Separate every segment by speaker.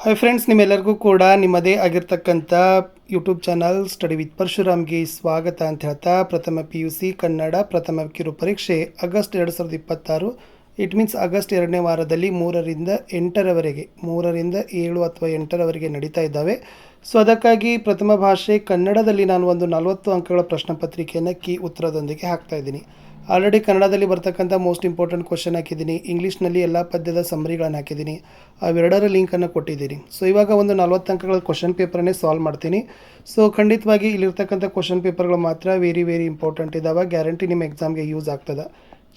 Speaker 1: Hi friends, ನಿಮ್ಮೆಲ್ಲರಿಗೂ ಕೂಡ ನಿಮ್ಮದೇ ಆಗಿರ್ತಕ್ಕಂಥ ಯೂಟ್ಯೂಬ್ ಚಾನಲ್ ಸ್ಟಡಿ ವಿತ್ ಪರಶುರಾಮ್ಗೆ ಸ್ವಾಗತ ಅಂತ ಹೇಳ್ತಾ, ಪ್ರಥಮ PUC ಕನ್ನಡ ಪ್ರಥಮ ಕಿರು ಪರೀಕ್ಷೆ ಆಗಸ್ಟ್ 2026, ಇಟ್ ಮೀನ್ಸ್ ಆಗಸ್ಟ್ 2ನೇ ವಾರದಲ್ಲಿ 3ರಿಂದ 8ರವರೆಗೆ 3ರಿಂದ 7 ಅಥವಾ 8ರವರೆಗೆ ನಡೀತಾ ಇದ್ದಾವೆ. ಸೊ ಅದಕ್ಕಾಗಿ ಪ್ರಥಮ ಭಾಷೆ ಕನ್ನಡದಲ್ಲಿ ನಾನು ಒಂದು 40 ಅಂಕಗಳ ಪ್ರಶ್ನೆ ಪತ್ರಿಕೆಯನ್ನು ಕೀ ಉತ್ತರದೊಂದಿಗೆ ಹಾಕ್ತಾ ಇದ್ದೀನಿ. ಆಲ್ರೆಡಿ ಕನ್ನಡದಲ್ಲಿ ಬರ್ತಕ್ಕಂಥ ಮೋಸ್ಟ್ ಇಂಪಾರ್ಟೆಂಟ್ ಕ್ವಶನ್ ಹಾಕಿದ್ದೀನಿ, ಇಂಗ್ಲೀಷ್ನಲ್ಲಿ ಎಲ್ಲ ಪದ್ಯದ ಸಮ್ಮರಿಗಳನ್ನು ಹಾಕಿದ್ದೀನಿ, ಅವೆರಡರ ಲಿಂಕನ್ನು ಕೊಟ್ಟಿದ್ದೀನಿ. ಸೊ ಇವಾಗ ಒಂದು 40 ಅಂಕಗಳ ಕ್ವಶನ್ ಪೇಪರನ್ನೇ ಸಾಲ್ವ್ ಮಾಡ್ತೀನಿ. ಸೊ ಖಂಡಿತವಾಗಿ ಇಲ್ಲಿರ್ತಕ್ಕಂಥ ಕ್ವಶನ್ ಪೇಪರ್ಗಳು ಮಾತ್ರ ವೆರಿ ಇಂಪಾರ್ಟೆಂಟ್ ಇದ್ದಾವೆ. ಗ್ಯಾರಂಟಿ ನಿಮ್ಮ ಎಕ್ಸಾಮ್ಗೆ ಯೂಸ್ ಆಗ್ತದೆ.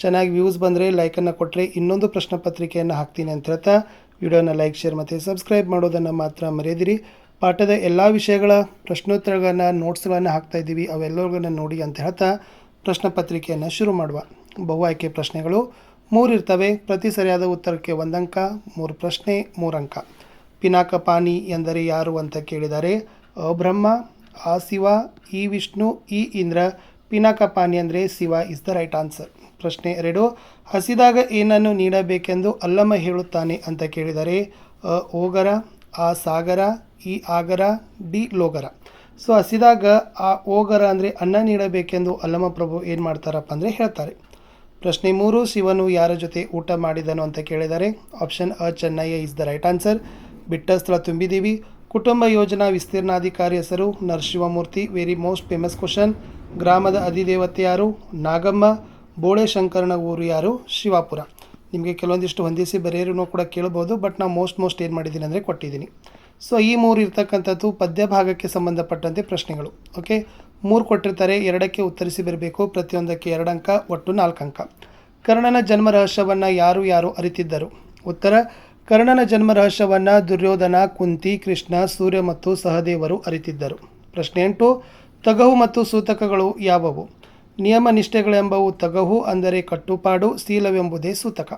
Speaker 1: ಚೆನ್ನಾಗಿ ವ್ಯೂಸ್ ಬಂದರೆ ಲೈಕನ್ನು ಕೊಟ್ಟರೆ ಇನ್ನೊಂದು ಪ್ರಶ್ನೆ ಪತ್ರಿಕೆಯನ್ನು ಹಾಕ್ತೀನಿ ಅಂತ ಹೇಳ್ತಾ, ವಿಡಿಯೋನ ಲೈಕ್, ಶೇರ್ ಮತ್ತು ಸಬ್ಸ್ಕ್ರೈಬ್ ಮಾಡೋದನ್ನು ಮಾತ್ರ ಮರೆಯದಿರಿ. ಪಾಠದ ಎಲ್ಲ ವಿಷಯಗಳ ಪ್ರಶ್ನೋತ್ತರಗಳನ್ನು, ನೋಟ್ಸ್ಗಳನ್ನು ಹಾಕ್ತಾಯಿದ್ದೀವಿ, ಅವೆಲ್ಲರಿಗೂ ನೋಡಿ ಅಂತ ಹೇಳ್ತಾ ಪ್ರಶ್ನೆ ಪತ್ರಿಕೆಯನ್ನು ಶುರು ಮಾಡುವ. ಬಹು ಆಯ್ಕೆ ಪ್ರಶ್ನೆಗಳು 3 ಇರ್ತವೆ. ಪ್ರತಿ ಸರಿಯಾದ ಉತ್ತರಕ್ಕೆ 1 ಅಂಕ, 3 ಪ್ರಶ್ನೆ 3 ಅಂಕ. ಪಿನಾಕಪಾನಿ ಎಂದರೆ ಯಾರು ಅಂತ ಕೇಳಿದ್ದಾರೆ. ಅ ಬ್ರಹ್ಮ, ಆ ಶಿವ, ಈ ವಿಷ್ಣು, ಈ ಇಂದ್ರ. ಪಿನಾಕಪಾನಿ ಅಂದರೆ Shiva is the right answer. ಪ್ರಶ್ನೆ 2, ಹಸಿದಾಗ ಏನನ್ನು ನೀಡಬೇಕೆಂದು ಅಲ್ಲಮ ಹೇಳುತ್ತಾನೆ ಅಂತ ಕೇಳಿದರೆ. ಅ ಓಗರ, ಆ ಸಾಗರ, ಈ ಆಗರ, ಡಿ ಲೋಗರ. ಸೊ ಹಸಿದಾಗ ಆ ಓಗರ ಅಂದರೆ ಅನ್ನ ನೀಡಬೇಕೆಂದು ಅಲ್ಲಮ ಪ್ರಭು ಏನು ಮಾಡ್ತಾರಪ್ಪ ಅಂದರೆ ಹೇಳ್ತಾರೆ. ಪ್ರಶ್ನೆ 3, ಶಿವನು ಯಾರ ಜೊತೆ ಊಟ ಮಾಡಿದನು ಅಂತ ಕೇಳಿದ್ದಾರೆ. Option A Chennayya is the right answer. ಬಿಟ್ಟ ಸ್ಥಳ ತುಂಬಿದ್ದೀವಿ. ಕುಟುಂಬ ಯೋಜನಾ ವಿಸ್ತೀರ್ಣಾಧಿಕಾರಿ ಹೆಸರು Narasimhamurthy. Very most famous question. ಗ್ರಾಮದ ಅಧಿದೇವತೆ ಯಾರು? ನಾಗಮ್ಮ. ಬೋಳೆ ಶಂಕರನ ಊರು ಯಾರು? ಶಿವಾಪುರ. ನಿಮಗೆ ಕೆಲವೊಂದಿಷ್ಟು ಹೊಂದಿಸಿ ಬರೆಯೋರು ಕೂಡ ಕೇಳ್ಬೋದು, ಬಟ್ ನಾವು ಮೋಸ್ಟ್ ಏನು ಮಾಡಿದ್ದೀನಿ ಅಂದರೆ ಕೊಟ್ಟಿದ್ದೀನಿ. ಸೊ ಈ 3 ಇರ್ತಕ್ಕಂಥದ್ದು ಪದ್ಯ ಭಾಗಕ್ಕೆ ಸಂಬಂಧಪಟ್ಟಂತೆ ಪ್ರಶ್ನೆಗಳು. ಓಕೆ, 3 ಕೊಟ್ಟಿರ್ತಾರೆ, 2ಕ್ಕೆ ಉತ್ತರಿಸಿ ಬರಬೇಕು. ಪ್ರತಿಯೊಂದಕ್ಕೆ 2 ಅಂಕ, ಒಟ್ಟು 4 ಅಂಕ. ಕರ್ಣನ ಜನ್ಮ ರಹಸ್ಯವನ್ನು ಯಾರು ಅರಿತಿದ್ದರು? ಉತ್ತರ, ಕರ್ಣನ ಜನ್ಮ ರಹಸ್ಯವನ್ನು ದುರ್ಯೋಧನ, ಕುಂತಿ, ಕೃಷ್ಣ, ಸೂರ್ಯ ಮತ್ತು ಸಹದೇವರು ಅರಿತಿದ್ದರು. ಪ್ರಶ್ನೆ 8, ತಗಹು ಮತ್ತು ಸೂತಕಗಳು ಯಾವುವು? ನಿಯಮ ನಿಷ್ಠೆಗಳೆಂಬವು ತಗಹು ಅಂದರೆ ಕಟ್ಟುಪಾಡು, ಶೀಲವೆಂಬುದೇ ಸೂತಕ.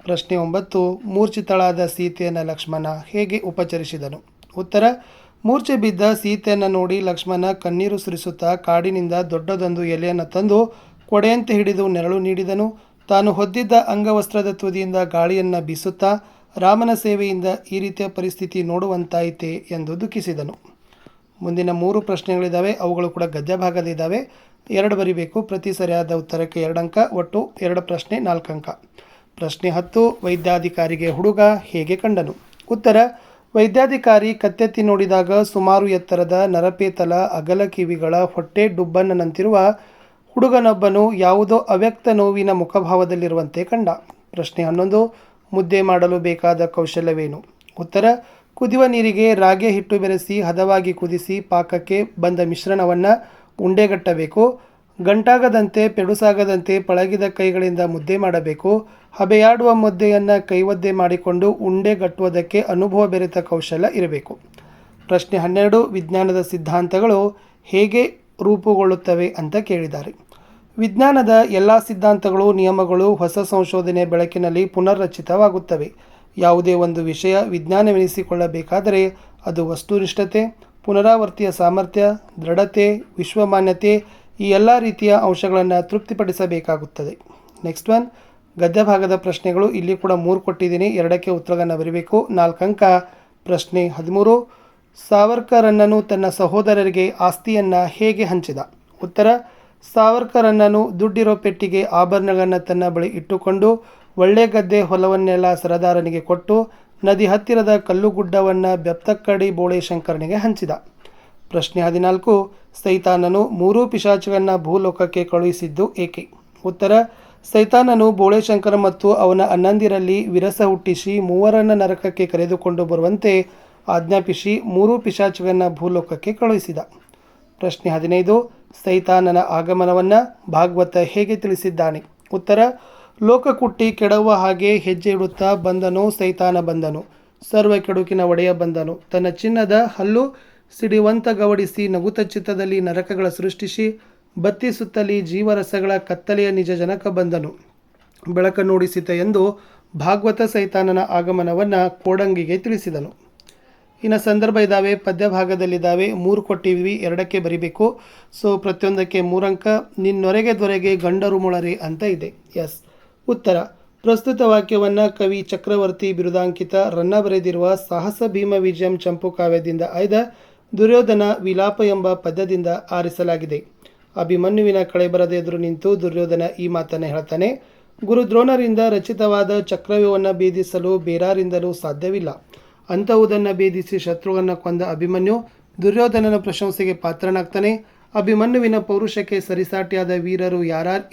Speaker 1: ಪ್ರಶ್ನೆ 9, ಮೂರ್ಛಿತಳಾದ ಸೀತೆಯನ್ನು ಲಕ್ಷ್ಮಣ ಹೇಗೆ ಉಪಚರಿಸಿದನು? ಉತ್ತರ, ಮೂರ್ಛೆ ಬಿದ್ದ ಸೀತೆಯನ್ನು ನೋಡಿ ಲಕ್ಷ್ಮಣ ಕಣ್ಣೀರು ಸುರಿಸುತ್ತಾ ಕಾಡಿನಿಂದ ದೊಡ್ಡದೊಂದು ಎಲೆಯನ್ನು ತಂದು ಕೊಡೆಯಂತೆ ಹಿಡಿದು ನೆರಳು ನೀಡಿದನು. ತಾನು ಹೊದ್ದಿದ್ದ ಅಂಗವಸ್ತ್ರದ ತುದಿಯಿಂದ ಗಾಳಿಯನ್ನು ಬೀಸುತ್ತಾ ರಾಮನ ಸೇವೆಯಿಂದ ಈ ರೀತಿಯ ಪರಿಸ್ಥಿತಿ ನೋಡುವಂತಾಯಿತೆ ಎಂದು ದುಃಖಿಸಿದನು. ಮುಂದಿನ 3 ಪ್ರಶ್ನೆಗಳಿದ್ದಾವೆ, ಅವುಗಳು ಕೂಡ ಗದ್ಯ ಭಾಗದಲ್ಲಿದ್ದಾವೆ. 2 ಬರಿಬೇಕು. ಪ್ರತಿ ಸರಿಯಾದ ಉತ್ತರಕ್ಕೆ 2 ಅಂಕ, ಒಟ್ಟು 2 ಪ್ರಶ್ನೆ 4 ಅಂಕ. ಪ್ರಶ್ನೆ 10, ವೈದ್ಯಾಧಿಕಾರಿಗೆ ಹುಡುಗ ಹೇಗೆ ಕಂಡನು? ಉತ್ತರ, ವೈದ್ಯಾಧಿಕಾರಿ ಕತ್ತೆತ್ತಿ ನೋಡಿದಾಗ ಸುಮಾರು ಎತ್ತರದ ನರಪೇತಲ ಅಗಲ ಕಿವಿಗಳ ಹೊಟ್ಟೆ ಡುಬ್ಬನ್ನಂತಿರುವ ಹುಡುಗನೊಬ್ಬನು ಯಾವುದೋ ಅವ್ಯಕ್ತ ನೋವಿನ ಮುಖಭಾವದಲ್ಲಿರುವಂತೆ ಕಂಡ. ಪ್ರಶ್ನೆ 11, ಮುದ್ದೆ ಮಾಡಲು ಬೇಕಾದ ಕೌಶಲ್ಯವೇನು? ಉತ್ತರ, ಕುದಿಯುವ ನೀರಿಗೆ ರಾಗಿ ಹಿಟ್ಟು ಬೆರೆಸಿ ಹದವಾಗಿ ಕುದಿಸಿ ಪಾಕಕ್ಕೆ ಬಂದ ಮಿಶ್ರಣವನ್ನು ಉಂಡೆಗಟ್ಟಬೇಕು. ಗಂಟಾಗದಂತೆ ಪೆಡುಸಾಗದಂತೆ ಪಳಗಿದ ಕೈಗಳಿಂದ ಮುದ್ದೆ ಮಾಡಬೇಕು. ಹಬೆಯಾಡುವ ಮುದ್ದೆಯನ್ನು ಕೈವದ್ದೆ ಮಾಡಿಕೊಂಡು ಉಂಡೆಗಟ್ಟುವುದಕ್ಕೆ ಅನುಭವ ಬೆರೆತ ಕೌಶಲ್ಯ ಇರಬೇಕು. ಪ್ರಶ್ನೆ 12, ವಿಜ್ಞಾನದ ಸಿದ್ಧಾಂತಗಳು ಹೇಗೆ ರೂಪುಗೊಳ್ಳುತ್ತವೆ ಅಂತ ಕೇಳಿದ್ದಾರೆ. ವಿಜ್ಞಾನದ ಎಲ್ಲ ಸಿದ್ಧಾಂತಗಳು, ನಿಯಮಗಳು ಹೊಸ ಸಂಶೋಧನೆ ಬೆಳಕಿನಲ್ಲಿ ಪುನರ್ರಚಿತವಾಗುತ್ತವೆ. ಯಾವುದೇ ಒಂದು ವಿಷಯ ವಿಜ್ಞಾನವೆನಿಸಿಕೊಳ್ಳಬೇಕಾದರೆ ಅದು ವಸ್ತುನಿಷ್ಠತೆ, ಪುನರಾವರ್ತಿಯ ಸಾಮರ್ಥ್ಯ, ದೃಢತೆ, ವಿಶ್ವಮಾನ್ಯತೆ ಈ ಎಲ್ಲ ರೀತಿಯ ಅಂಶಗಳನ್ನು ತೃಪ್ತಿಪಡಿಸಬೇಕಾಗುತ್ತದೆ. ನೆಕ್ಸ್ಟ್ ಒನ್, ಗದ್ಯ ಭಾಗದ ಪ್ರಶ್ನೆಗಳು. ಇಲ್ಲಿ ಕೂಡ 3 ಕೊಟ್ಟಿದ್ದೀನಿ, 2ಕ್ಕೆ ಉತ್ತರಗಳನ್ನು ಬರೀಬೇಕು. 4 ಅಂಕ. ಪ್ರಶ್ನೆ 13, ಸಾವರ್ಕರನ್ನನು ತನ್ನ ಸಹೋದರರಿಗೆ ಆಸ್ತಿಯನ್ನು ಹೇಗೆ ಹಂಚಿದ? ಉತ್ತರ, ಸಾವರ್ಕರನ್ನನು ದುಡ್ಡಿರೋ ಪೆಟ್ಟಿಗೆ ಆಭರಣಗಳನ್ನು ತನ್ನ ಬಳಿ ಇಟ್ಟುಕೊಂಡು ಒಳ್ಳೆ ಗದ್ದೆ ಹೊಲವನ್ನೆಲ್ಲ ಸರದಾರನಿಗೆ ಕೊಟ್ಟು ನದಿ ಹತ್ತಿರದ ಕಲ್ಲುಗುಡ್ಡವನ್ನು ಬೆಪ್ತಕ್ಕಡಿ ಬೋಳೆ ಶಂಕರನಿಗೆ ಹಂಚಿದ. ಪ್ರಶ್ನೆ 14, ಸೈತಾನನು 3 ಪಿಶಾಚಿಗಳನ್ನು ಭೂಲೋಕಕ್ಕೆ ಕಳುಹಿಸಿದ್ದು ಏಕೆ? ಉತ್ತರ, ಸೈತಾನನು ಬೋಳೆಶಂಕರ ಮತ್ತು ಅವನ ಅಣ್ಣಂದಿರಲ್ಲಿ ವಿರಸ ಹುಟ್ಟಿಸಿ 3ರನ್ನು ನರಕಕ್ಕೆ ಕರೆದುಕೊಂಡು ಬರುವಂತೆ ಆಜ್ಞಾಪಿಸಿ 3 ಪಿಶಾಚಿಗಳನ್ನು ಭೂಲೋಕಕ್ಕೆ ಕಳುಹಿಸಿದ. ಪ್ರಶ್ನೆ 15, ಸೈತಾನನ ಆಗಮನವನ್ನು ಭಾಗವತ ಹೇಗೆ ತಿಳಿಸಿದ್ದಾನೆ? ಉತ್ತರ, ಲೋಕ ಕುಟ್ಟಿ ಕೆಡವ ಹಾಗೆ ಹೆಜ್ಜೆ ಇಡುತ್ತಾ ಬಂದನು ಸೈತಾನ ಬಂದನು, ಸರ್ವ ಕೆಡುಕಿನ ಒಡೆಯ ಬಂದನು, ತನ್ನ ಚಿನ್ನದ ಹಲ್ಲು ಸಿಡಿವಂತ ಗವಡಿಸಿ ನಗುತ ಚಿತ್ತದಲ್ಲಿ ನರಕಗಳ ಸೃಷ್ಟಿಸಿ ಬತ್ತಿ ಸುತ್ತಲಿ ಜೀವರಸಗಳ ಕತ್ತಲೆಯ ನಿಜ ಜನಕ ಬಂದನು, ಬೆಳಕ ನೋಡಿಸಿತ ಎಂದು ಭಾಗವತ ಸೈತಾನನ ಆಗಮನವನ್ನು ಕೋಡಂಗಿಗೆ ತಿಳಿಸಿದನು. ಇನ್ನು ಸಂದರ್ಭ ಇದ್ದಾವೆ, ಪದ್ಯ ಭಾಗದಲ್ಲಿದ್ದಾವೆ. 3 ಕೊಟ್ಟಿವಿ, 2ಕ್ಕೆ ಬರಿಬೇಕು. ಸೊ ಪ್ರತಿಯೊಂದಕ್ಕೆ 3 ಅಂಕ. ನಿನ್ನೊರೆಗೆ ದೊರೆಗೆ ಗಂಡರು ಮುಳರೆ ಅಂತ ಇದೆ. ಎಸ್, ಉತ್ತರ, ಪ್ರಸ್ತುತ ವಾಕ್ಯವನ್ನು ಕವಿ ಚಕ್ರವರ್ತಿ ಬಿರುದಾಂಕಿತ ರನ್ನ ಬರೆದಿರುವ ಸಾಹಸ ಭೀಮ ವಿಜಯಂ ಚಂಪು ಕಾವ್ಯದಿಂದ ಆಯ್ದ ದುರ್ಯೋಧನ ವಿಲಾಪ ಎಂಬ ಪದ್ಯದಿಂದ ಆರಿಸಲಾಗಿದೆ. ಅಭಿಮನ್ಯುವಿನ ಕಳೆಬರದ ಎದುರು ನಿಂತು ದುರ್ಯೋಧನ ಈ ಮಾತನ್ನು ಹೇಳ್ತಾನೆ. ಗುರು ದ್ರೋಣರಿಂದ ರಚಿತವಾದ ಚಕ್ರವ್ಯೂಹವನ್ನು ಭೇದಿಸಲು ಬೇರಾರಿಂದಲೂ ಸಾಧ್ಯವಿಲ್ಲ. ಅಂಥವುದನ್ನು ಭೇದಿಸಿ ಶತ್ರುವನ್ನು ಕೊಂದ ಅಭಿಮನ್ಯು ದುರ್ಯೋಧನನ ಪ್ರಶಂಸೆಗೆ ಪಾತ್ರನಾಗ್ತಾನೆ. ಅಭಿಮನ್ಯುವಿನ ಪೌರುಷಕ್ಕೆ ಸರಿಸಾಟಿಯಾದ ವೀರರು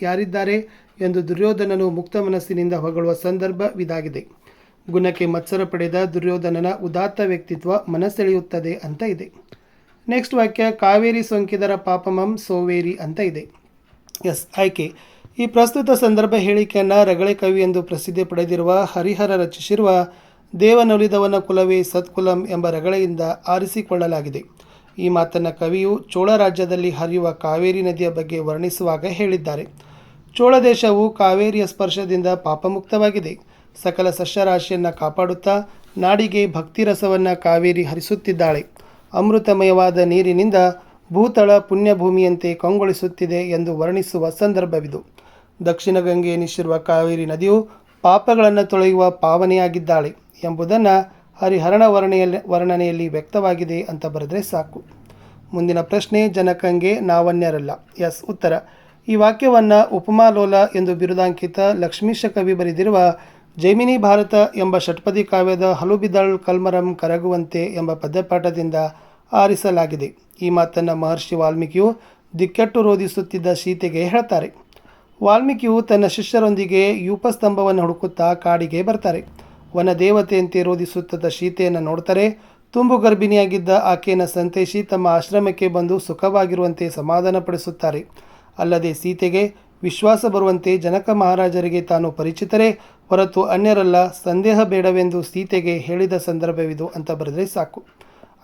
Speaker 1: ಯಾರಿದ್ದಾರೆ ಎಂದು ದುರ್ಯೋಧನನು ಮುಕ್ತ ಮನಸ್ಸಿನಿಂದ ಹೊಗಳುವ ಸಂದರ್ಭವಿದಾಗಿದೆ. ಗುಣಕ್ಕೆ ಮತ್ಸರ ಪಡೆದ ದುರ್ಯೋಧನನ ಉದಾತ್ತ ವ್ಯಕ್ತಿತ್ವ ಮನಸೆಳೆಯುತ್ತದೆ ಅಂತ ಇದೆ. ನೆಕ್ಸ್ಟ್ ವಾಕ್ಯ ಕಾವೇರಿ ಸೋಂಕಿದರ ಪಾಪಮಂ ಸೋವೇರಿ ಅಂತ ಇದೆ. ಆಯ್ಕೆ ಈ ಪ್ರಸ್ತುತ ಸಂದರ್ಭ ಹೇಳಿಕೆಯನ್ನು ರಗಳೆ ಕವಿ ಎಂದು ಪ್ರಸಿದ್ಧಿ ಪಡೆದಿರುವ ಹರಿಹರ ರಚಿಸಿರುವ ದೇವನೊಲಿದವನ ಕುಲವೇ ಸತ್ಕುಲಂ ಎಂಬ ರಗಳೆಯಿಂದ ಆರಿಸಿಕೊಳ್ಳಲಾಗಿದೆ. ಈ ಮಾತನ್ನು ಕವಿಯು ಚೋಳ ರಾಜ್ಯದಲ್ಲಿ ಹರಿಯುವ ಕಾವೇರಿ ನದಿಯ ಬಗ್ಗೆ ವರ್ಣಿಸುವಾಗ ಹೇಳಿದ್ದಾರೆ. ಚೋಳ ದೇಶವು ಕಾವೇರಿಯ ಸ್ಪರ್ಶದಿಂದ ಪಾಪಮುಕ್ತವಾಗಿದೆ. ಸಕಲ ಸಸ್ಯರಾಶಿಯನ್ನು ಕಾಪಾಡುತ್ತಾ ನಾಡಿಗೆ ಭಕ್ತಿರಸವನ್ನು ಕಾವೇರಿ ಹರಿಸುತ್ತಿದ್ದಾಳೆ. ಅಮೃತಮಯವಾದ ನೀರಿನಿಂದ ಭೂತಳ ಪುಣ್ಯಭೂಮಿಯಂತೆ ಕಂಗೊಳಿಸುತ್ತಿದೆ ಎಂದು ವರ್ಣಿಸುವ ಸಂದರ್ಭವಿದು. ದಕ್ಷಿಣ ಗಂಗೆ ಎನಿಸಿರುವ ಕಾವೇರಿ ನದಿಯು ಪಾಪಗಳನ್ನು ತೊಳೆಯುವ ಪಾವನೆಯಾಗಿದ್ದಾಳೆ ಎಂಬುದನ್ನು ಹರಿಹರಣ ವರ್ಣನೆಯಲ್ಲಿ ವ್ಯಕ್ತವಾಗಿದೆ ಅಂತ ಬರೆದರೆ ಸಾಕು. ಮುಂದಿನ ಪ್ರಶ್ನೆ ಜನಕಂಗೆ ನಾವನ್ಯರಲ್ಲ. ಉತ್ತರ ಈ ವಾಕ್ಯವನ್ನು ಉಪಮಾಲೋಲ ಎಂದು ಬಿರುದಾಂಕಿತ ಲಕ್ಷ್ಮೀಶ ಕವಿ ಬರೆದಿರುವ ಜೈಮಿನಿ ಭಾರತ ಎಂಬ ಷಟ್ಪದಿ ಕಾವ್ಯದ ಹಲುಬಿದಳ್ ಕಲ್ಮರಂ ಕರಗುವಂತೆ ಎಂಬ ಪದ್ಯಪಾಠದಿಂದ ಆರಿಸಲಾಗಿದೆ. ಈ ಮಾತನ್ನು ಮಹರ್ಷಿ ವಾಲ್ಮೀಕಿಯು ದಿಕ್ಕೆಟ್ಟು ರೋಧಿಸುತ್ತಿದ್ದ ಸೀತೆಗೆ ಹೇಳ್ತಾರೆ. ವಾಲ್ಮೀಕಿಯು ತನ್ನ ಶಿಷ್ಯರೊಂದಿಗೆ ಯೂಪಸ್ತಂಭವನ್ನು ಹುಡುಕುತ್ತಾ ಕಾಡಿಗೆ ಬರ್ತಾರೆ. ವನದೇವತೆಯಂತೆ ರೋಧಿಸುತ್ತಿದ್ದ ಸೀತೆಯನ್ನು ನೋಡ್ತಾರೆ. ತುಂಬು ಗರ್ಭಿಣಿಯಾಗಿದ್ದ ಆಕೆಯನ್ನು ಸಂತೈಸಿ ತಮ್ಮ ಆಶ್ರಮಕ್ಕೆ ಬಂದು ಸುಖವಾಗಿರುವಂತೆ ಸಮಾಧಾನಪಡಿಸುತ್ತಾರೆ. ಅಲ್ಲದೆ ಸೀತೆಗೆ ವಿಶ್ವಾಸ ಬರುವಂತೆ ಜನಕ ಮಹಾರಾಜರಿಗೆ ತಾನು ಪರಿಚಿತರೇ ಹೊರತು ಅನ್ಯರಲ್ಲ, ಸಂದೇಹ ಬೇಡವೆಂದು ಸೀತೆಗೆ ಹೇಳಿದ ಸಂದರ್ಭವಿದು ಅಂತ ಬರೆದರೆ ಸಾಕು.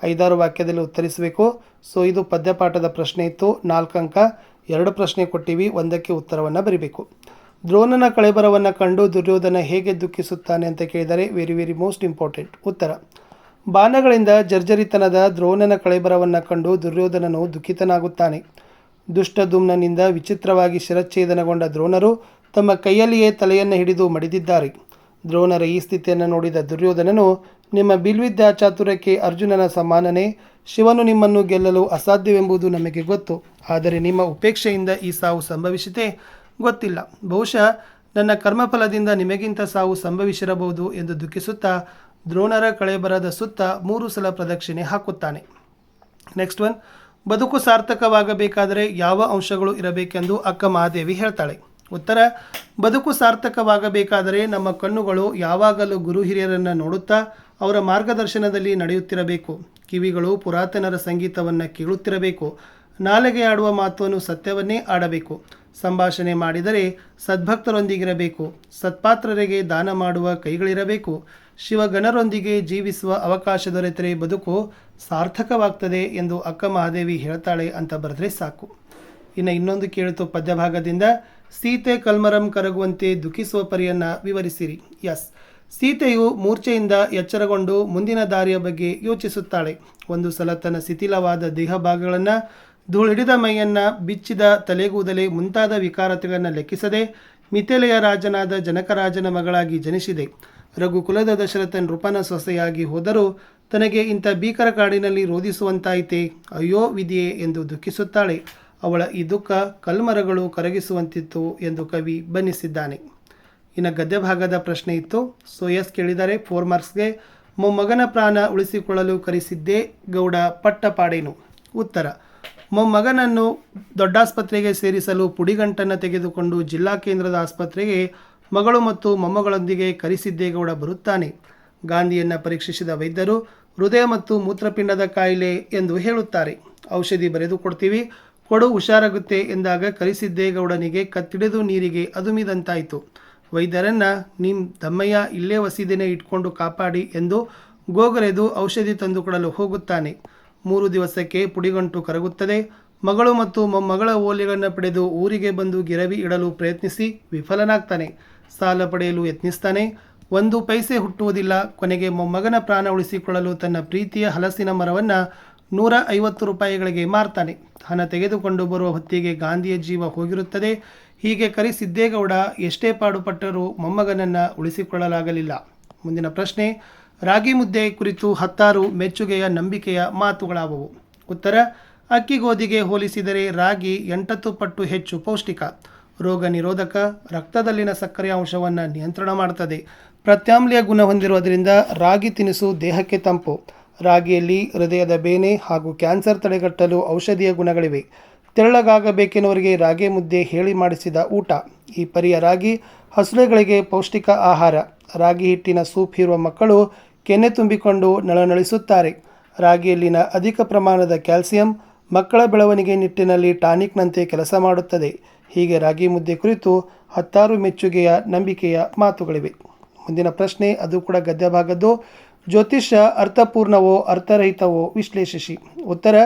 Speaker 1: 5-6 ವಾಕ್ಯದಲ್ಲಿ ಉತ್ತರಿಸಬೇಕು. ಇದು ಪದ್ಯಪಾಠದ ಪ್ರಶ್ನೆ ಇತ್ತು. 4 ಅಂಕ. 2 ಪ್ರಶ್ನೆ ಕೊಟ್ಟಿವಿ, 1ಕ್ಕೆ ಉತ್ತರವನ್ನು ಬರೀಬೇಕು. ದ್ರೋಣನ ಕಳೆಬರವನ್ನು ಕಂಡು ದುರ್ಯೋಧನ ಹೇಗೆ ದುಃಖಿಸುತ್ತಾನೆ ಅಂತ ಕೇಳಿದರೆ ವೆರಿ ಮೋಸ್ಟ್ ಇಂಪಾರ್ಟೆಂಟ್. ಉತ್ತರ ಬಾಣಗಳಿಂದ ಜರ್ಜರಿತನದ ದ್ರೋಣನ ಕಳೆಬರವನ್ನು ಕಂಡು ದುರ್ಯೋಧನನು ದುಃಖಿತನಾಗುತ್ತಾನೆ. ದುಷ್ಟದುಮ್ನನಿಂದ ವಿಚಿತ್ರವಾಗಿ ಶಿರಚ್ಛೇದನಗೊಂಡ ದ್ರೋಣರು ತಮ್ಮ ಕೈಯಲ್ಲಿಯೇ ತಲೆಯನ್ನು ಹಿಡಿದು ಮಡಿದಿದ್ದಾರೆ. ದ್ರೋಣರ ಈ ಸ್ಥಿತಿಯನ್ನು ನೋಡಿದ ದುರ್ಯೋಧನನು, ನಿಮ್ಮ ಬಿಲ್ವಿದ್ಯಾ ಚಾತುರ್ಯಕ್ಕೆ ಅರ್ಜುನನ ಸಮಾನನೇ, ಶಿವನು ನಿಮ್ಮನ್ನು ಗೆಲ್ಲಲು ಅಸಾಧ್ಯವೆಂಬುದು ನಮಗೆ ಗೊತ್ತು. ಆದರೆ ನಿಮ್ಮ ಉಪೇಕ್ಷೆಯಿಂದ ಈ ಸಾವು ಸಂಭವಿಸಿತೆ ಗೊತ್ತಿಲ್ಲ. ಬಹುಶಃ ನನ್ನ ಕರ್ಮಫಲದಿಂದ ನಿಮಗಿಂತ ಸಾವು ಸಂಭವಿಸಿರಬಹುದು ಎಂದು ದುಃಖಿಸುತ್ತಾ ದ್ರೋಣರ ಕಳೆಬರದ ಸುತ್ತ 3 ಸಲ ಪ್ರದಕ್ಷಿಣೆ ಹಾಕುತ್ತಾನೆ. ನೆಕ್ಸ್ಟ್ ಒನ್, ಬದುಕು ಸಾರ್ಥಕವಾಗಬೇಕಾದರೆ ಯಾವ ಅಂಶಗಳು ಇರಬೇಕೆಂದು ಅಕ್ಕ ಮಹಾದೇವಿ ಹೇಳ್ತಾಳೆ. ಉತ್ತರ ಬದುಕು ಸಾರ್ಥಕವಾಗಬೇಕಾದರೆ ನಮ್ಮ ಕಣ್ಣುಗಳು ಯಾವಾಗಲೂ ಗುರು ಹಿರಿಯರನ್ನು ನೋಡುತ್ತಾ ಅವರ ಮಾರ್ಗದರ್ಶನದಲ್ಲಿ ನಡೆಯುತ್ತಿರಬೇಕು. ಕಿವಿಗಳು ಪುರಾತನರ ಸಂಗೀತವನ್ನು ಕೇಳುತ್ತಿರಬೇಕು. ನಾಲಿಗೆ ಆಡುವ ಮಾತನ್ನು ಸತ್ಯವನ್ನೇ ಆಡಬೇಕು. ಸಂಭಾಷಣೆ ಮಾಡಿದರೆ ಸದ್ಭಕ್ತರೊಂದಿಗಿರಬೇಕು. ಸತ್ಪಾತ್ರರಿಗೆ ದಾನ ಮಾಡುವ ಕೈಗಳಿರಬೇಕು. ಶಿವಗಣರೊಂದಿಗೆ ಜೀವಿಸುವ ಅವಕಾಶ ದೊರೆತರೆ ಬದುಕು ಸಾರ್ಥಕವಾಗ್ತದೆ ಎಂದು ಅಕ್ಕ ಮಹಾದೇವಿ ಹೇಳ್ತಾಳೆ ಅಂತ ಬರೆದ್ರೆ ಸಾಕು. ಇನ್ನು ಇನ್ನೊಂದು ಕೇಳಿತು ಪದ್ಯಭಾಗದಿಂದ, ಸೀತೆ ಕಲ್ಮರಂ ಕರಗುವಂತೆ ದುಃಖಿಸುವ ಪರಿಯನ್ನು ವಿವರಿಸಿರಿ. ಸೀತೆಯು ಮೂರ್ಛೆಯಿಂದ ಎಚ್ಚರಗೊಂಡು ಮುಂದಿನ ದಾರಿಯ ಬಗ್ಗೆ ಯೋಚಿಸುತ್ತಾಳೆ. ಒಂದು ಸಲ ತನ್ನ ಶಿಥಿಲವಾದ ದೇಹ ಭಾಗಗಳನ್ನು, ಧೂಳಿಡಿದ ಮೈಯನ್ನು, ಬಿಚ್ಚಿದ ತಲೆಗೂದಲೆ ಮುಂತಾದ ವಿಕಾರತೆಗಳನ್ನು ಲೆಕ್ಕಿಸದೆ ಮಿಥಿಲೆಯ ರಾಜನಾದ ಜನಕರಾಜನ ಮಗಳಾಗಿ ಜನಿಸಿದೆ. ರಘುಕುಲದ ದಶರಥ ನೃಪನ ಸೊಸೆಯಾಗಿ ಹೋದರೂ ತನಗೆ ಇಂಥ ಭೀಕರ ಕಾಡಿನಲ್ಲಿ ರೋಧಿಸುವಂತಾಯಿತೆ, ಅಯ್ಯೋ ವಿಧಿಯೇ ಎಂದು ದುಃಖಿಸುತ್ತಾಳೆ. ಅವಳ ಈ ದುಃಖ ಕಲ್ಮರಗಳು ಕರಗಿಸುವಂತಿತ್ತು ಎಂದು ಕವಿ ಬಣ್ಣಿಸಿದ್ದಾನೆ. ಇನ್ನು ಗದ್ಯ ಭಾಗದ ಪ್ರಶ್ನೆ ಇತ್ತು. ಕೇಳಿದ್ದಾರೆ 4 ಮಾರ್ಕ್ಸ್ಗೆ. ಮೊಮ್ಮಗನ ಪ್ರಾಣ ಉಳಿಸಿಕೊಳ್ಳಲು ಕರೆಸಿದ್ದೇ ಗೌಡ ಪಟ್ಟಪಾಡೇನು? ಉತ್ತರ ಮೊಮ್ಮಗನನ್ನು ದೊಡ್ಡಾಸ್ಪತ್ರೆಗೆ ಸೇರಿಸಲು ಪುಡಿಗಂಟನ್ನು ತೆಗೆದುಕೊಂಡು ಜಿಲ್ಲಾ ಕೇಂದ್ರದ ಆಸ್ಪತ್ರೆಗೆ ಮಗಳು ಮತ್ತು ಮೊಮ್ಮಗಳೊಂದಿಗೆ ಕರಿಸಿದ್ದೇಗೌಡ ಬರುತ್ತಾನೆ. ಗಾಂಧಿಯನ್ನು ಪರೀಕ್ಷಿಸಿದ ವೈದ್ಯರು ಹೃದಯ ಮತ್ತು ಮೂತ್ರಪಿಂಡದ ಕಾಯಿಲೆ ಎಂದು ಹೇಳುತ್ತಾರೆ. ಔಷಧಿ ಬರೆದು ಕೊಡ್ತೀವಿ, ಕೊಡು ಹುಷಾರಾಗುತ್ತೆ ಎಂದಾಗ ಕರಿಸಿದ್ದೇಗೌಡನಿಗೆ ಕತ್ತಿಡಿದು ನೀರಿಗೆ ಅದುಮಿದಂತಾಯಿತು. ವೈದ್ಯರನ್ನು ನಿಮ್ಮ ತಮ್ಮಯ್ಯ ಇಲ್ಲೇ ವಸಿದಿನ ಇಟ್ಕೊಂಡು ಕಾಪಾಡಿ ಎಂದು ಗೋಗರೆದು ಔಷಧಿ ತಂದುಕೊಡಲು ಹೋಗುತ್ತಾನೆ. 3 ದಿವಸಕ್ಕೆ ಪುಡಿಗಂಟು ಕರಗುತ್ತದೆ. ಮಗಳು ಮತ್ತು ಮೊಮ್ಮಗಳ ಓಲೆಗಳನ್ನು ಪಡೆದು ಊರಿಗೆ ಬಂದು ಗಿರವಿ ಇಡಲು ಪ್ರಯತ್ನಿಸಿ ವಿಫಲನಾಗ್ತಾನೆ. ಸಾಲ ಪಡೆಯಲು ಯತ್ನಿಸ್ತಾನೆ. 1 ಪೈಸೆ ಹುಟ್ಟುವುದಿಲ್ಲ. ಕೊನೆಗೆ ಮೊಮ್ಮಗನ ಪ್ರಾಣ ಉಳಿಸಿಕೊಳ್ಳಲು ತನ್ನ ಪ್ರೀತಿಯ ಹಲಸಿನ ಮರವನ್ನು 150 ರೂಪಾಯಿಗಳಿಗೆ ಮಾರ್ತಾನೆ. ಹಣ ತೆಗೆದುಕೊಂಡು ಬರುವ ಹೊತ್ತಿಗೆ ಗಾಂಧಿಯ ಜೀವ ಹೋಗಿರುತ್ತದೆ. ಹೀಗೆ ಕರಿಸಿದ್ದೇಗೌಡ ಎಷ್ಟೇ ಪಾಡುಪಟ್ಟರೂ ಮೊಮ್ಮಗನನ್ನು ಉಳಿಸಿಕೊಳ್ಳಲಾಗಲಿಲ್ಲ. ಮುಂದಿನ ಪ್ರಶ್ನೆ, ರಾಗಿ ಮುದ್ದೆ ಕುರಿತು 10 ಮೆಚ್ಚುಗೆಯ ನಂಬಿಕೆಯ ಮಾತುಗಳಾವುವು? ಉತ್ತರ, ಅಕ್ಕಿ ಗೋಧಿಗೆ ಹೋಲಿಸಿದರೆ ರಾಗಿ 8 ಪಟ್ಟು ಹೆಚ್ಚು ಪೌಷ್ಟಿಕ, ರೋಗ ನಿರೋಧಕ, ರಕ್ತದಲ್ಲಿನ ಸಕ್ಕರೆ ಅಂಶವನ್ನು ನಿಯಂತ್ರಣ ಮಾಡುತ್ತದೆ, ಪ್ರತ್ಯಾಮ್ಲೀಯ ಗುಣ ಹೊಂದಿರುವುದರಿಂದ ರಾಗಿ ತಿನಿಸು ದೇಹಕ್ಕೆ ತಂಪು, ರಾಗಿಯಲ್ಲಿ ಹೃದಯದ ಬೇನೆ ಹಾಗೂ ಕ್ಯಾನ್ಸರ್ ತಡೆಗಟ್ಟಲು ಔಷಧೀಯ ಗುಣಗಳಿವೆ, ತೆಳ್ಳಗಾಗಬೇಕೆನ್ನುವರಿಗೆ ರಾಗಿ ಮುದ್ದೆ ಹೇಳಿ ಮಾಡಿಸಿದ ಊಟ, ಈ ಪರಿಯ ರಾಗಿ ಹಸುಳೆಗಳಿಗೆ ಪೌಷ್ಟಿಕ ಆಹಾರ, ರಾಗಿ ಹಿಟ್ಟಿನ ಸೂಪ್ ಇರುವ ಮಕ್ಕಳು ಕೆನ್ನೆ ತುಂಬಿಕೊಂಡು ನಳನಳಿಸುತ್ತಾರೆ, ರಾಗಿಯಲ್ಲಿನ ಅಧಿಕ ಪ್ರಮಾಣದ ಕ್ಯಾಲ್ಸಿಯಂ ಮಕ್ಕಳ ಬೆಳವಣಿಗೆ ನಿಟ್ಟಿನಲ್ಲಿ ಟಾನಿಕ್ನಂತೆ ಕೆಲಸ ಮಾಡುತ್ತದೆ. ಹೀಗೆ ರಾಗಿ ಮುದ್ದೆ ಕುರಿತು 10 ಮೆಚ್ಚುಗೆಯ ನಂಬಿಕೆಯ ಮಾತುಗಳಿವೆ. ಮುಂದಿನ ಪ್ರಶ್ನೆ, ಅದು ಕೂಡ ಗದ್ಯ ಭಾಗದ್ದು. ಜ್ಯೋತಿಷ್ಯ ಅರ್ಥಪೂರ್ಣವೋ ಅರ್ಥರಹಿತವೋ ವಿಶ್ಲೇಷಿಸಿ. ಉತ್ತರ,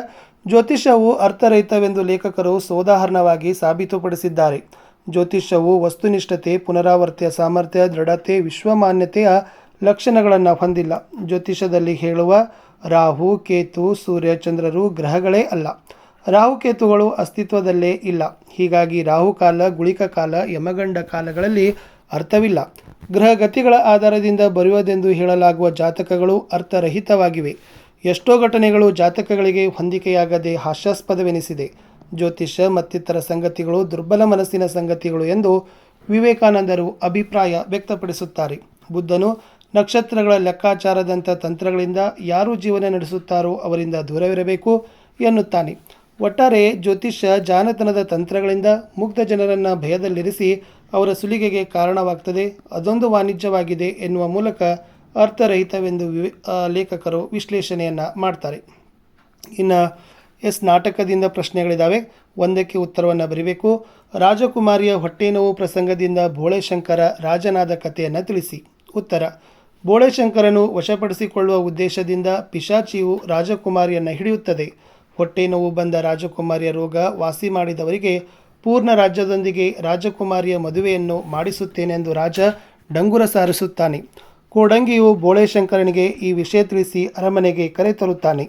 Speaker 1: ಜ್ಯೋತಿಷ್ಯವು ಅರ್ಥರಹಿತವೆಂದು ಲೇಖಕರು ಸೋದಾಹರಣವಾಗಿ ಸಾಬೀತುಪಡಿಸಿದ್ದಾರೆ. ಜ್ಯೋತಿಷ್ಯವು ವಸ್ತುನಿಷ್ಠತೆ, ಪುನರಾವರ್ತಿಯ ಸಾಮರ್ಥ್ಯ, ದೃಢತೆ, ವಿಶ್ವಮಾನ್ಯತೆಯ ಲಕ್ಷಣಗಳನ್ನು ಹೊಂದಿಲ್ಲ. ಜ್ಯೋತಿಷ್ಯದಲ್ಲಿ ಹೇಳುವ ರಾಹು, ಕೇತು, ಸೂರ್ಯ, ಚಂದ್ರರು ಗ್ರಹಗಳೇ ಅಲ್ಲ. ರಾಹುಕೇತುಗಳು ಅಸ್ತಿತ್ವದಲ್ಲೇ ಇಲ್ಲ. ಹೀಗಾಗಿ ರಾಹುಕಾಲ, ಗುಳಿಕ ಕಾಲ, ಯಮಗಂಡ ಕಾಲಗಳಲ್ಲಿ ಅರ್ಥವಿಲ್ಲ. ಗ್ರಹಗತಿಗಳ ಆಧಾರದಿಂದ ಬರೆಯುವುದೆಂದು ಹೇಳಲಾಗುವ ಜಾತಕಗಳು ಅರ್ಥರಹಿತವಾಗಿವೆ. ಎಷ್ಟೋ ಘಟನೆಗಳು ಜಾತಕಗಳಿಗೆ ಹೊಂದಿಕೆಯಾಗದೆ ಹಾಸ್ಯಾಸ್ಪದವೆನಿಸಿದೆ. ಜ್ಯೋತಿಷ್ಯ ಮತ್ತಿತರ ಸಂಗತಿಗಳು ದುರ್ಬಲ ಮನಸ್ಸಿನ ಸಂಗತಿಗಳು ಎಂದು ವಿವೇಕಾನಂದರು ಅಭಿಪ್ರಾಯ ವ್ಯಕ್ತಪಡಿಸುತ್ತಾರೆ. ಬುದ್ಧನು ನಕ್ಷತ್ರಗಳ ಲೆಕ್ಕಾಚಾರದಂಥ ತಂತ್ರಗಳಿಂದ ಯಾರು ಜೀವನ ನಡೆಸುತ್ತಾರೋ ಅವರಿಂದ ದೂರವಿರಬೇಕು ಎನ್ನುತ್ತಾನೆ. ಒಟ್ಟಾರೆ ಜ್ಯೋತಿಷ್ಯ ಜಾಣತನದ ತಂತ್ರಗಳಿಂದ ಮುಗ್ಧ ಜನರನ್ನು ಭಯದಲ್ಲಿರಿಸಿ ಅವರ ಸುಲಿಗೆಗೆ ಕಾರಣವಾಗ್ತದೆ. ಅದೊಂದು ವಾಣಿಜ್ಯವಾಗಿದೆ ಎನ್ನುವ ಮೂಲಕ ಅರ್ಥರಹಿತವೆಂದು ಲೇಖಕರು ವಿಶ್ಲೇಷಣೆಯನ್ನು ಮಾಡ್ತಾರೆ. ಇನ್ನು ನಾಟಕದಿಂದ ಪ್ರಶ್ನೆಗಳಿದ್ದಾವೆ. ಒಂದಕ್ಕೆ ಉತ್ತರವನ್ನು ಬರೀಬೇಕು. ರಾಜಕುಮಾರಿಯ ಹೊಟ್ಟೆ ನೋವು ಪ್ರಸಂಗದಿಂದ ಬೋಳೆಶಂಕರ ರಾಜನಾದ ಕಥೆಯನ್ನು ತಿಳಿಸಿ. ಉತ್ತರ, ಬೋಳೆಶಂಕರನು ವಶಪಡಿಸಿಕೊಳ್ಳುವ ಉದ್ದೇಶದಿಂದ ಪಿಶಾಚಿಯು ರಾಜಕುಮಾರಿಯನ್ನು ಹಿಡಿಯುತ್ತದೆ. ಹೊಟ್ಟೆ ನೋವು ಬಂದ ರಾಜಕುಮಾರಿಯ ರೋಗ ವಾಸಿ ಮಾಡಿದವರಿಗೆ ಪೂರ್ಣ ರಾಜ್ಯದೊಂದಿಗೆ ರಾಜಕುಮಾರಿಯ ಮದುವೆಯನ್ನು ಮಾಡಿಸುತ್ತೇನೆಂದು ರಾಜ ಡಂಗುರ ಸಾರಿಸುತ್ತಾನೆ. ಕೋಡಂಗಿಯು ಬೋಳೆಶಂಕರನಿಗೆ ಈ ವಿಷಯ ತಿಳಿಸಿ ಅರಮನೆಗೆ ಕರೆತರುತ್ತಾನೆ.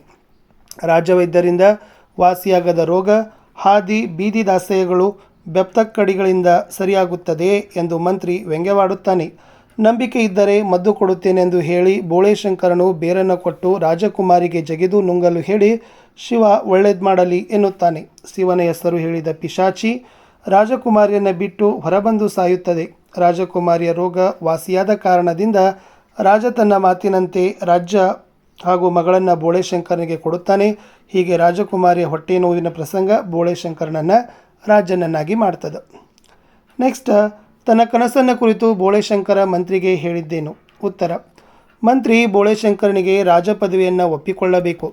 Speaker 1: ರಾಜವೈದ್ಯರಿಂದ ವಾಸಿಯಾಗದ ರೋಗ ಹಾದಿ ಬೀದಿ ದಾಸಯ್ಯಗಳು ಬೆಪ್ತಕ್ಕಡಿಗಳಿಂದ ಸರಿಯಾಗುತ್ತದೆ ಎಂದು ಮಂತ್ರಿ ವ್ಯಂಗ್ಯವಾಡುತ್ತಾನೆ. ನಂಬಿಕೆ ಇದ್ದರೆ ಮದ್ದು ಕೊಡುತ್ತೇನೆಂದು ಹೇಳಿ ಬೋಳೆಶಂಕರನು ಬೇರನ್ನು ಕೊಟ್ಟು ರಾಜಕುಮಾರಿಗೆ ಜಗಿದು ನುಂಗಲು ಹೇಳಿ ಶಿವ ಒಳ್ಳೇದು ಮಾಡಲಿ ಎನ್ನುತ್ತಾನೆ. ಶಿವನ ಹೆಸರು ಹೇಳಿದ ಪಿಶಾಚಿ ರಾಜಕುಮಾರಿಯನ್ನು ಬಿಟ್ಟು ಹೊರಬಂದು ಸಾಯುತ್ತದೆ. ರಾಜಕುಮಾರಿಯ ರೋಗ ವಾಸಿಯಾದ ಕಾರಣದಿಂದ ರಾಜ ತನ್ನ ಮಾತಿನಂತೆ ರಾಜ್ಯ ಹಾಗೂ ಮಗಳನ್ನು ಬೋಳೆಶಂಕರನಿಗೆ ಕೊಡುತ್ತಾನೆ. ಹೀಗೆ ರಾಜಕುಮಾರಿಯ ಹೊಟ್ಟೆ ನೋವಿನ ಪ್ರಸಂಗ ಬೋಳೆಶಂಕರನನ್ನು ರಾಜನನ್ನಾಗಿ ಮಾಡ್ತದೆ. ನೆಕ್ಸ್ಟ್, ತನ್ನ ಕನಸನ್ನು ಕುರಿತು ಬೋಳೆಶಂಕರ ಮಂತ್ರಿಗೆ ಹೇಳಿದ್ದೇನು? ಉತ್ತರ, ಮಂತ್ರಿ ಬೋಳೆಶಂಕರನಿಗೆ ರಾಜ ಪದವಿಯನ್ನು ಒಪ್ಪಿಕೊಳ್ಳಬೇಕು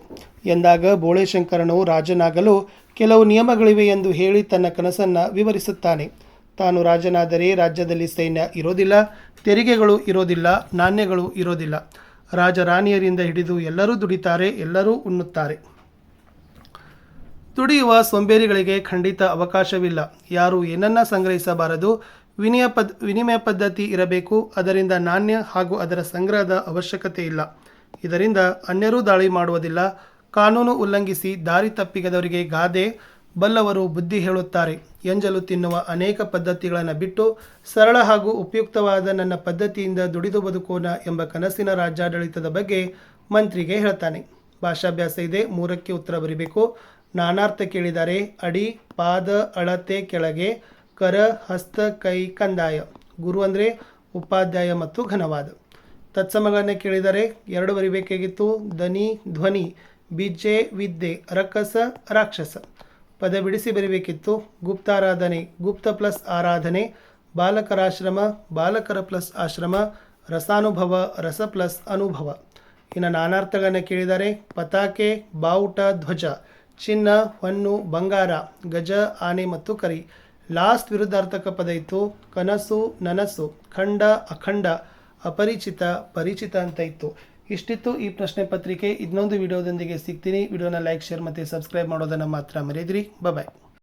Speaker 1: ಎಂದಾಗ ಬೋಳೆಶಂಕರನು ರಾಜನಾಗಲು ಕೆಲವು ನಿಯಮಗಳಿವೆ ಎಂದು ಹೇಳಿ ತನ್ನ ಕನಸನ್ನು ವಿವರಿಸುತ್ತಾನೆ. ತಾನು ರಾಜನಾದರೆ ರಾಜ್ಯದಲ್ಲಿ ಸೈನ್ಯ ಇರೋದಿಲ್ಲ, ತೆರಿಗೆಗಳು ಇರೋದಿಲ್ಲ, ನಾಣ್ಯಗಳು ಇರೋದಿಲ್ಲ. ರಾಜರಾಣಿಯರಿಂದ ಹಿಡಿದು ಎಲ್ಲರೂ ದುಡಿತಾರೆ, ಎಲ್ಲರೂ ಉಣ್ಣುತ್ತಾರೆ. ದುಡಿಯುವ ಸೋಂಬೇರಿಗಳಿಗೆ ಖಂಡಿತ ಅವಕಾಶವಿಲ್ಲ. ಯಾರು ಏನನ್ನ ಸಂಗ್ರಹಿಸಬಾರದು. ವಿನಿಮಯ ಪದ್ಧತಿ ಇರಬೇಕು. ಅದರಿಂದ ನಾಣ್ಯ ಹಾಗೂ ಅದರ ಸಂಗ್ರಹದ ಅವಶ್ಯಕತೆ ಇಲ್ಲ. ಇದರಿಂದ ಅನ್ಯರೂ ದಾಳಿ ಮಾಡುವುದಿಲ್ಲ. ಕಾನೂನು ಉಲ್ಲಂಘಿಸಿ ದಾರಿ ತಪ್ಪಿಗದವರಿಗೆ ಗಾದೆ ಬಲ್ಲವರು ಬುದ್ಧಿ ಹೇಳುತ್ತಾರೆ. ಎಂಜಲು ತಿನ್ನುವ ಅನೇಕ ಪದ್ಧತಿಗಳನ್ನು ಬಿಟ್ಟು ಸರಳ ಹಾಗೂ ಉಪಯುಕ್ತವಾದ ನನ್ನ ಪದ್ಧತಿಯಿಂದ ದುಡಿದು ಬದುಕೋಣ ಎಂಬ ಕನಸಿನ ರಾಜ್ಯಾಡಳಿತದ ಬಗ್ಗೆ ಮಂತ್ರಿಗೆ ಹೇಳ್ತಾನೆ. ಭಾಷಾಭ್ಯಾಸ ಇದೆ. 3ಕ್ಕೆ ಉತ್ತರ ಬರೀಬೇಕು. ನಾನಾರ್ಥ ಕೇಳಿದ್ದಾರೆ. ಅಡಿ, ಪಾದ, ಅಳತೆ, ಕೆಳಗೆ, ಕರ, ಹಸ್ತ, ಕೈ, ಕಂದಾಯ. ಗುರು ಅಂದರೆ ಉಪಾಧ್ಯಾಯ ಮತ್ತು ಘನವಾದ. ತತ್ಸಮಗಳನ್ನು ಕೇಳಿದರೆ 2 ಬರಿಬೇಕಾಗಿತ್ತು. ದನಿ, ಧ್ವನಿ, ಬಿಜ್ಜೆ, ವಿದ್ಯೆ, ರಕ್ಕಸ, ರಾಕ್ಷಸ. ಪದ ಬಿಡಿಸಿ ಬರಿಬೇಕಿತ್ತು. ಗುಪ್ತಾರಾಧನೆ, ಗುಪ್ತ ಪ್ಲಸ್ ಆರಾಧನೆ, ಬಾಲಕರಾಶ್ರಮ, ಬಾಲಕರ ಪ್ಲಸ್ ಆಶ್ರಮ, ರಸಾನುಭವ, ರಸ ಪ್ಲಸ್ ಅನುಭವ. ಇನ್ನು ನಾನಾರ್ಥಗಳನ್ನು ಕೇಳಿದ್ದಾರೆ. ಪತಾಕೆ, ಬಾವುಟ, ಧ್ವಜ, ಚಿನ್ನ, ಹೊನ್ನು, ಬಂಗಾರ, ಗಜ, ಆನೆ ಮತ್ತು ಕರಿ. ಲಾಸ್ಟ್ ವಿರುದ್ಧಾರ್ಥಕ ಪದ ಇತ್ತು. ಕನಸು, ನನಸು, ಖಂಡ, ಅಖಂಡ, ಅಪರಿಚಿತ, ಪರಿಚಿತ ಅಂತ ಇತ್ತು. ಇಷ್ಟಿತ್ತು ಈ ಪ್ರಶ್ನೆ ಪತ್ರಿಕೆ. ಇನ್ನೊಂದು ವಿಡಿಯೋದೊಂದಿಗೆ ಸಿಗ್ತೀನಿ. ವಿಡಿಯೋನ ಲೈಕ್, ಶೇರ್ ಮತ್ತು ಸಬ್ಸ್ಕ್ರೈಬ್ ಮಾಡೋದನ್ನು ಮಾತ್ರ ಮರೆಯದಿರಿ. ಬಾಯ್.